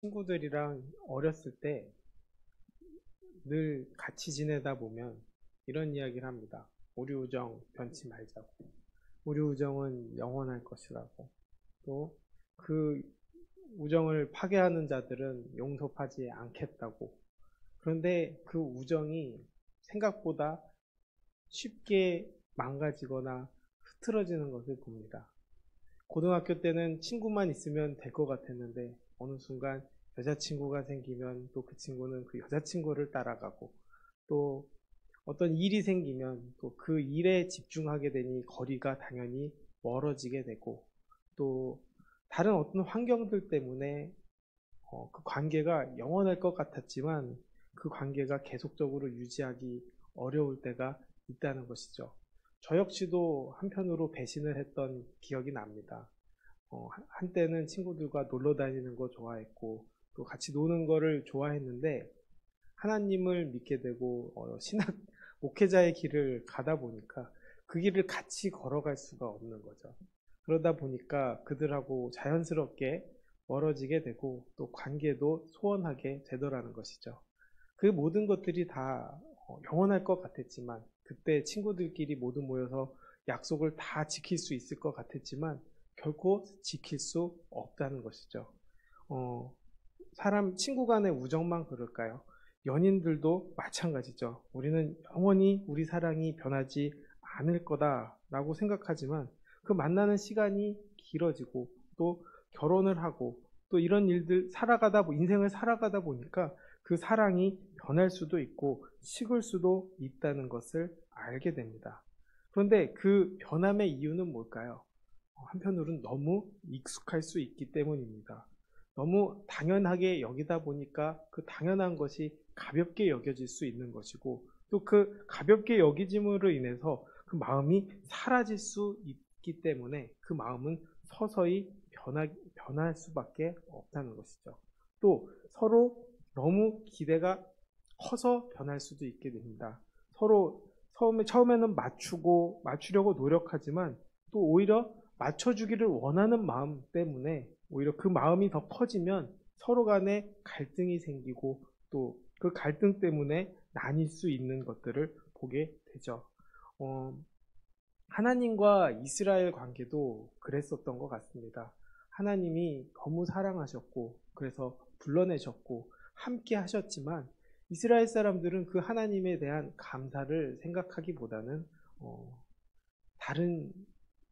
친구들이랑 어렸을 때 늘 같이 지내다 보면 이런 이야기를 합니다. 우리 우정 변치 말자고. 우리 우정은 영원할 것이라고. 또 그 우정을 파괴하는 자들은 용서하지 않겠다고. 그런데 그 우정이 생각보다 쉽게 망가지거나 흐트러지는 것을 봅니다. 고등학교 때는 친구만 있으면 될 것 같았는데 어느 순간 여자친구가 생기면 또 그 친구는 그 여자친구를 따라가고, 또 어떤 일이 생기면 또 그 일에 집중하게 되니 거리가 당연히 멀어지게 되고, 또 다른 어떤 환경들 때문에 그 관계가 영원할 것 같았지만 그 관계가 계속적으로 유지하기 어려울 때가 있다는 것이죠. 저 역시도 한편으로 배신을 했던 기억이 납니다. 한때는 친구들과 놀러 다니는 거 좋아했고 또 같이 노는 거를 좋아했는데, 하나님을 믿게 되고 신학 목회자의 길을 가다 보니까 그 길을 같이 걸어갈 수가 없는 거죠. 그러다 보니까 그들하고 자연스럽게 멀어지게 되고 또 관계도 소원하게 되더라는 것이죠. 그 모든 것들이 다 영원할 것 같았지만, 그때 친구들끼리 모두 모여서 약속을 다 지킬 수 있을 것 같았지만 결코 지킬 수 없다는 것이죠. 어, 친구 간의 우정만 그럴까요? 연인들도 마찬가지죠. 우리는 영원히 우리 사랑이 변하지 않을 거다라고 생각하지만 그 만나는 시간이 길어지고 또 결혼을 하고 또 이런 일들 인생을 살아가다 보니까 그 사랑이 변할 수도 있고 식을 수도 있다는 것을 알게 됩니다. 그런데 그 변함의 이유는 뭘까요? 한편으로는 너무 익숙할 수 있기 때문입니다. 너무 당연하게 여기다 보니까 그 당연한 것이 가볍게 여겨질 수 있는 것이고, 또 그 가볍게 여기짐으로 인해서 그 마음이 사라질 수 있기 때문에 그 마음은 서서히 변할 수밖에 없다는 것이죠. 또 서로 너무 기대가 커서 변할 수도 있게 됩니다. 서로 처음에는 맞추려고 노력하지만 또 오히려 맞춰주기를 원하는 마음 때문에 오히려 그 마음이 더 커지면 서로 간에 갈등이 생기고 또 그 갈등 때문에 나뉠 수 있는 것들을 보게 되죠. 어, 하나님과 이스라엘 관계도 그랬었던 것 같습니다. 하나님이 너무 사랑하셨고 그래서 불러내셨고 함께 하셨지만 이스라엘 사람들은 그 하나님에 대한 감사를 생각하기보다는 다른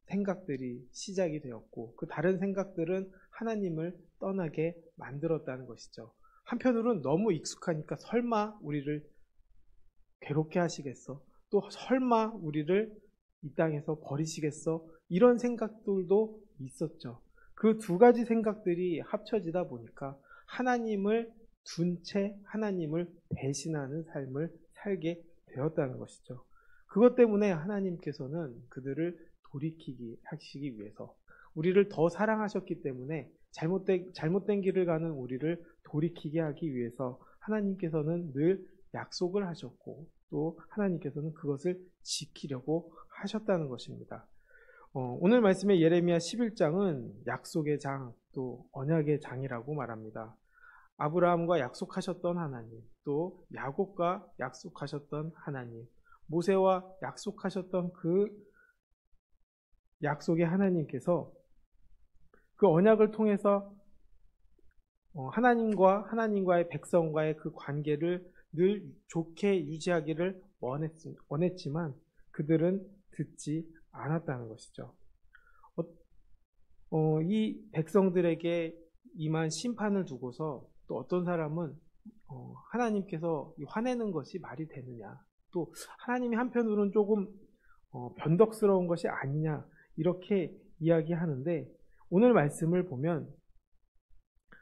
생각들이 시작이 되었고 그 다른 생각들은 하나님을 떠나게 만들었다는 것이죠. 한편으로는 너무 익숙하니까 설마 우리를 괴롭게 하시겠어? 또 설마 우리를 이 땅에서 버리시겠어? 이런 생각들도 있었죠. 그 두 가지 생각들이 합쳐지다 보니까 하나님을 둔 채 하나님을 배신하는 삶을 살게 되었다는 것이죠. 그것 때문에 하나님께서는 그들을 돌이키기 하시기 위해서, 우리를 더 사랑하셨기 때문에 잘못된 길을 가는 우리를 돌이키게 하기 위해서 하나님께서는 늘 약속을 하셨고 또 하나님께서는 그것을 지키려고 하셨다는 것입니다. 오늘 말씀의 예레미야 11장은 약속의 장, 또 언약의 장이라고 말합니다. 아브라함과 약속하셨던 하나님, 또 야곱과 약속하셨던 하나님, 모세와 약속하셨던 그 약속의 하나님께서 그 언약을 통해서 하나님과의 백성과의 그 관계를 늘 좋게 유지하기를 원했지만 그들은 듣지 않았다는 것이죠. 이 백성들에게 임한 심판을 두고서 또 어떤 사람은 하나님께서 화내는 것이 말이 되느냐, 또 하나님이 한편으로는 조금 변덕스러운 것이 아니냐 이렇게 이야기하는데, 오늘 말씀을 보면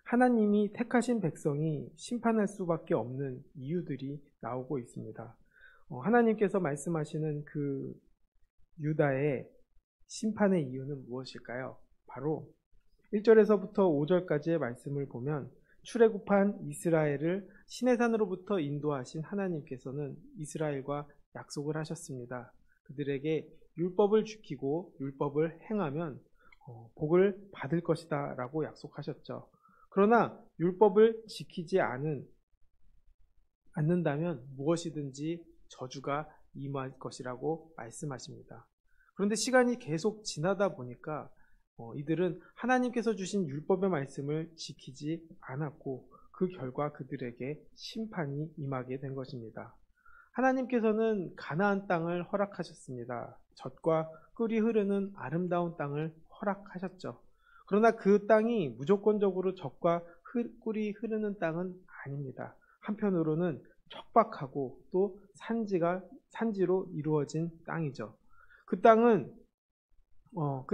하나님이 택하신 백성이 심판할 수밖에 없는 이유들이 나오고 있습니다. 하나님께서 말씀하시는 그 유다의 심판의 이유는 무엇일까요? 바로 1절에서부터 5절까지의 말씀을 보면 출애굽한 이스라엘을 시내산으로부터 인도하신 하나님께서는 이스라엘과 약속을 하셨습니다. 그들에게 율법을 지키고 율법을 행하면 복을 받을 것이다 라고 약속하셨죠. 그러나 율법을 지키지 않는다면 무엇이든지 저주가 임할 것이라고 말씀하십니다. 그런데 시간이 계속 지나다 보니까 이들은 하나님께서 주신 율법의 말씀을 지키지 않았고 그 결과 그들에게 심판이 임하게 된 것입니다. 하나님께서는 가나안 땅을 허락하셨습니다. 젖과 꿀이 흐르는 아름다운 땅을 허락하셨죠. 그러나 그 땅이 무조건적으로 젖과 꿀이 흐르는 땅은 아닙니다. 한편으로는 척박하고 또 산지로 이루어진 땅이죠. 그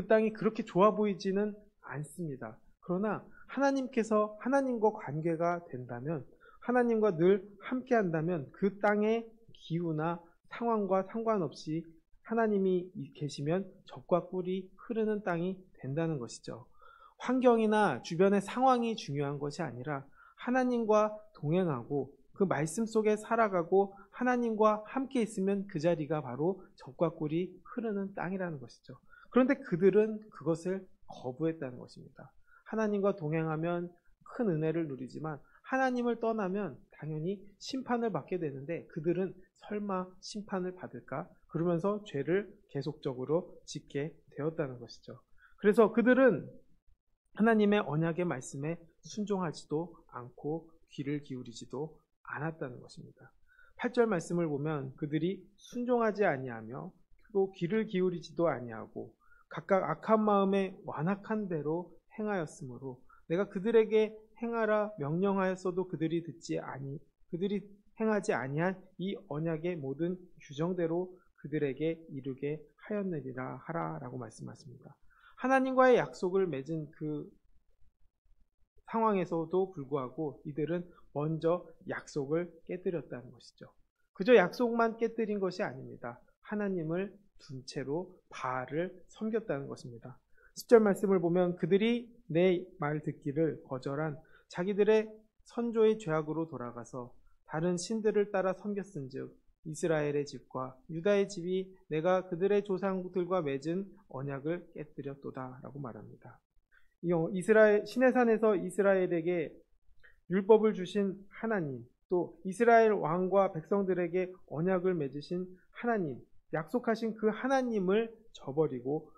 땅이 그렇게 좋아 보이지는 않습니다. 그러나 하나님과 관계가 된다면, 하나님과 늘 함께 한다면 그 땅의 기후나 상황과 상관없이 하나님이 계시면 젖과 꿀이 흐르는 땅이 된다는 것이죠. 환경이나 주변의 상황이 중요한 것이 아니라 하나님과 동행하고 그 말씀 속에 살아가고 하나님과 함께 있으면 그 자리가 바로 젖과 꿀이 흐르는 땅이라는 것이죠. 그런데 그들은 그것을 거부했다는 것입니다. 하나님과 동행하면 큰 은혜를 누리지만 하나님을 떠나면 당연히 심판을 받게 되는데 그들은 설마 심판을 받을까? 그러면서 죄를 계속적으로 짓게 되었다는 것이죠. 그래서 그들은 하나님의 언약의 말씀에 순종하지도 않고 귀를 기울이지도 않았다는 것입니다. 8절 말씀을 보면 그들이 순종하지 아니하며 또 귀를 기울이지도 아니하고 각각 악한 마음에 완악한 대로 행하였으므로 내가 그들에게 행하라 명령하였어도 그들이 행하지 아니한 이 언약의 모든 규정대로 그들에게 이루게 하였느니라 하라라고 말씀하십니다. 하나님과의 약속을 맺은 그 상황에서도 불구하고 이들은 먼저 약속을 깨뜨렸다는 것이죠. 그저 약속만 깨뜨린 것이 아닙니다. 하나님을 둔 채로 바알을 섬겼다는 것입니다. 10절 말씀을 보면 그들이 내 말 듣기를 거절한 자기들의 선조의 죄악으로 돌아가서 다른 신들을 따라 섬겼은즉 이스라엘의 집과 유다의 집이 내가 그들의 조상들과 맺은 언약을 깨뜨렸도다 라고 말합니다. 신의 산에서 이스라엘에게 율법을 주신 하나님, 또 이스라엘 왕과 백성들에게 언약을 맺으신 하나님, 약속하신 그 하나님을 저버리고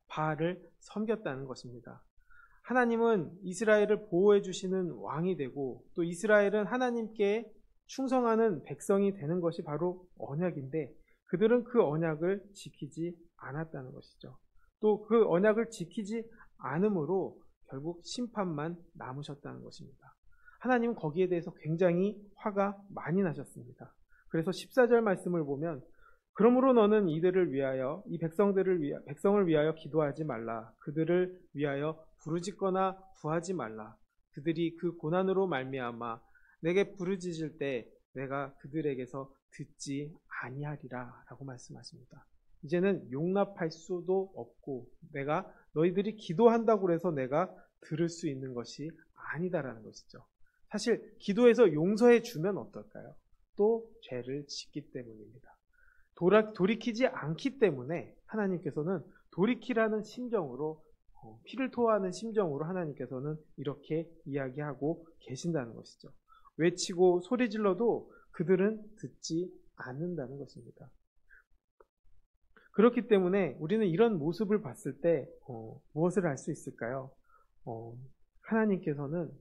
바알을 섬겼다는 것입니다. 하나님은 이스라엘을 보호해 주시는 왕이 되고 또 이스라엘은 하나님께 충성하는 백성이 되는 것이 바로 언약인데 그들은 그 언약을 지키지 않았다는 것이죠. 또 그 언약을 지키지 않으므로 결국 심판만 남으셨다는 것입니다. 하나님은 거기에 대해서 굉장히 화가 많이 나셨습니다. 그래서 14절 말씀을 보면 그러므로 너는 이들을 위하여 이 백성을 위하여 기도하지 말라. 그들을 위하여 부르짖거나 구하지 말라. 그들이 그 고난으로 말미암아 내게 부르짖을 때 내가 그들에게서 듣지 아니하리라 라고 말씀하십니다. 이제는 용납할 수도 없고 내가 너희들이 기도한다고 해서 내가 들을 수 있는 것이 아니다라는 것이죠. 사실 기도해서 용서해 주면 어떨까요? 또 죄를 짓기 때문입니다. 돌이키지 않기 때문에 하나님께서는 돌이키라는 심정으로 피를 토하는 심정으로 하나님께서는 이렇게 이야기하고 계신다는 것이죠. 외치고 소리질러도 그들은 듣지 않는다는 것입니다. 그렇기 때문에 우리는 이런 모습을 봤을 때 무엇을 할 수 있을까요? 하나님께서는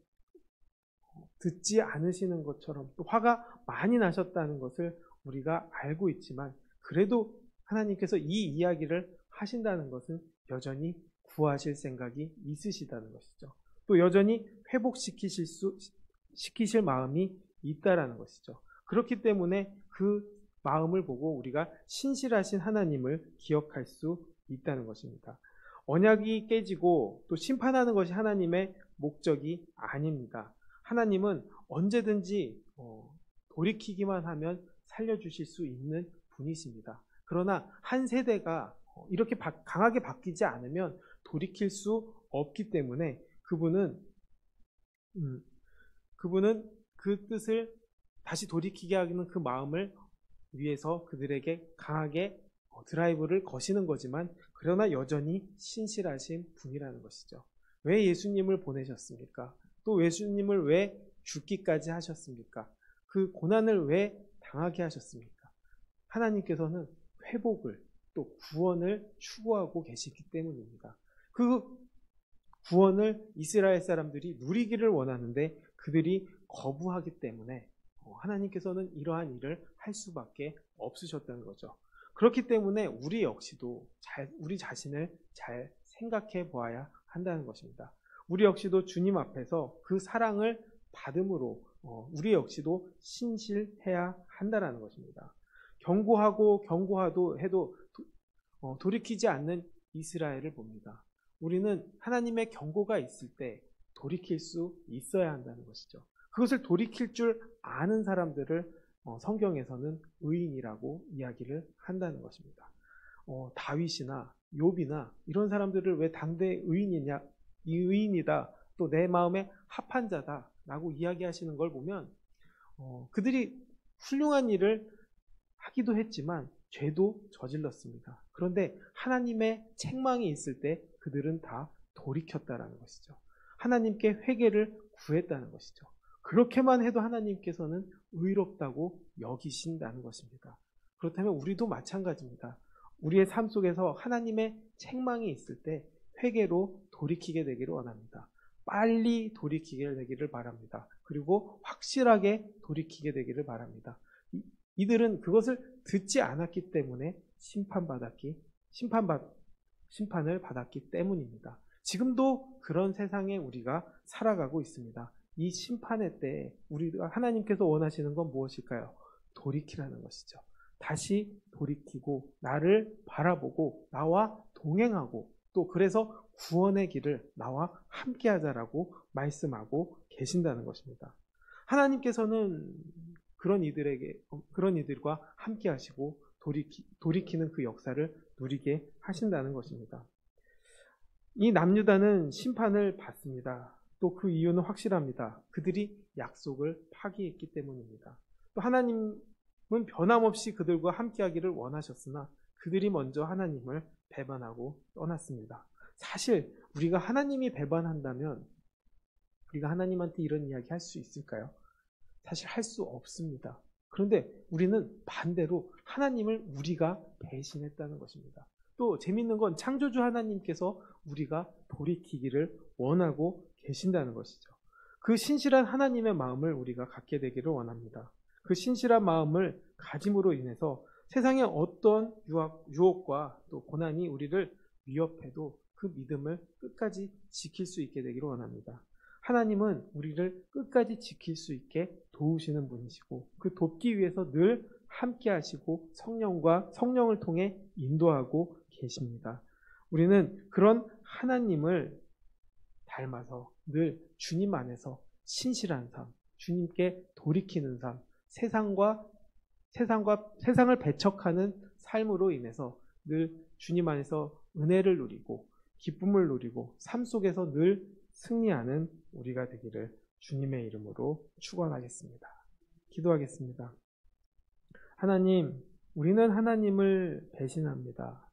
듣지 않으시는 것처럼 또 화가 많이 나셨다는 것을 우리가 알고 있지만 그래도 하나님께서 이 이야기를 하신다는 것은 여전히 구하실 생각이 있으시다는 것이죠. 또 여전히 시키실 마음이 있다라는 것이죠. 그렇기 때문에 그 마음을 보고 우리가 신실하신 하나님을 기억할 수 있다는 것입니다. 언약이 깨지고 또 심판하는 것이 하나님의 목적이 아닙니다. 하나님은 언제든지 돌이키기만 하면 살려주실 수 있는 분이십니다. 그러나 한 세대가 이렇게 강하게 바뀌지 않으면 돌이킬 수 없기 때문에 그분은 그 뜻을 다시 돌이키게 하는 그 마음을 위해서 그들에게 강하게 드라이브를 거시는 거지만 그러나 여전히 신실하신 분이라는 것이죠. 왜 예수님을 보내셨습니까? 또 예수님을 왜 죽기까지 하셨습니까? 그 고난을 왜 당하게 하셨습니까? 하나님께서는 회복을 또 구원을 추구하고 계시기 때문입니다. 그 구원을 이스라엘 사람들이 누리기를 원하는데 그들이 거부하기 때문에 하나님께서는 이러한 일을 할 수밖에 없으셨다는 거죠. 그렇기 때문에 우리 역시도 우리 자신을 잘 생각해 보아야 한다는 것입니다. 우리 역시도 주님 앞에서 그 사랑을 받음으로 우리 역시도 신실해야 한다는 것입니다. 경고하도 해도 돌이키지 않는 이스라엘을 봅니다. 우리는 하나님의 경고가 있을 때 돌이킬 수 있어야 한다는 것이죠. 그것을 돌이킬 줄 아는 사람들을 성경에서는 의인이라고 이야기를 한다는 것입니다. 다윗이나 욥이나 이런 사람들을 왜 당대 의인이냐, 이 의인이다, 또 내 마음에 합한 자다 라고 이야기하시는 걸 보면 그들이 훌륭한 일을 하기도 했지만 죄도 저질렀습니다. 그런데 하나님의 책망이 있을 때 그들은 다 돌이켰다라는 것이죠. 하나님께 회개를 구했다는 것이죠. 그렇게만 해도 하나님께서는 의롭다고 여기신다는 것입니다. 그렇다면 우리도 마찬가지입니다. 우리의 삶 속에서 하나님의 책망이 있을 때 회개로 돌이키게 되기를 원합니다. 빨리 돌이키게 되기를 바랍니다. 그리고 확실하게 돌이키게 되기를 바랍니다. 이들은 그것을 듣지 않았기 때문에 심판을 받았기 때문입니다. 지금도 그런 세상에 우리가 살아가고 있습니다. 이 심판의 때에 우리가 하나님께서 원하시는 건 무엇일까요? 돌이키라는 것이죠. 다시 돌이키고 나를 바라보고 나와 동행하고 또 그래서 구원의 길을 나와 함께 하자라고 말씀하고 계신다는 것입니다. 하나님께서는 그런 이들과 함께 하시고 돌이키는 그 역사를 누리게 하신다는 것입니다. 이 남유다는 심판을 받습니다. 또 그 이유는 확실합니다. 그들이 약속을 파기했기 때문입니다. 또 하나님은 변함없이 그들과 함께하기를 원하셨으나 그들이 먼저 하나님을 배반하고 떠났습니다. 사실 우리가 하나님이 배반한다면 우리가 하나님한테 이런 이야기 할 수 있을까요? 사실 할 수 없습니다. 그런데 우리는 반대로 하나님을 우리가 배신했다는 것입니다. 또 재밌는 건 창조주 하나님께서 우리가 돌이키기를 원하고 계신다는 것이죠. 그 신실한 하나님의 마음을 우리가 갖게 되기를 원합니다. 그 신실한 마음을 가짐으로 인해서 세상의 어떤 유혹과 또 고난이 우리를 위협해도 그 믿음을 끝까지 지킬 수 있게 되기를 원합니다. 하나님은 우리를 끝까지 지킬 수 있게 도우시는 분이시고 그 돕기 위해서 늘 함께 하시고 성령을 통해 인도하고 계십니다. 우리는 그런 하나님을 닮아서 늘 주님 안에서 신실한 삶, 주님께 돌이키는 삶, 세상을 배척하는 삶으로 인해서 늘 주님 안에서 은혜를 누리고 기쁨을 누리고 삶 속에서 늘 승리하는 우리가 되기를 주님의 이름으로 축원하겠습니다. 기도하겠습니다. 하나님, 우리는 하나님을 배신합니다.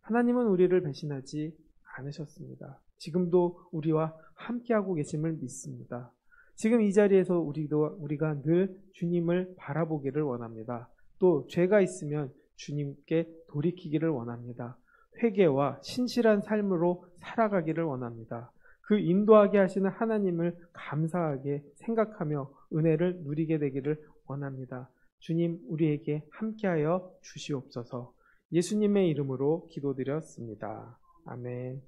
하나님은 우리를 배신하지 않으셨습니다. 지금도 우리와 함께하고 계심을 믿습니다. 지금 이 자리에서 우리가 늘 주님을 바라보기를 원합니다. 또 죄가 있으면 주님께 돌이키기를 원합니다. 회개와 신실한 삶으로 살아가기를 원합니다. 그 인도하게 하시는 하나님을 감사하게 생각하며 은혜를 누리게 되기를 원합니다. 주님, 우리에게 함께하여 주시옵소서. 예수님의 이름으로 기도드렸습니다. 아멘.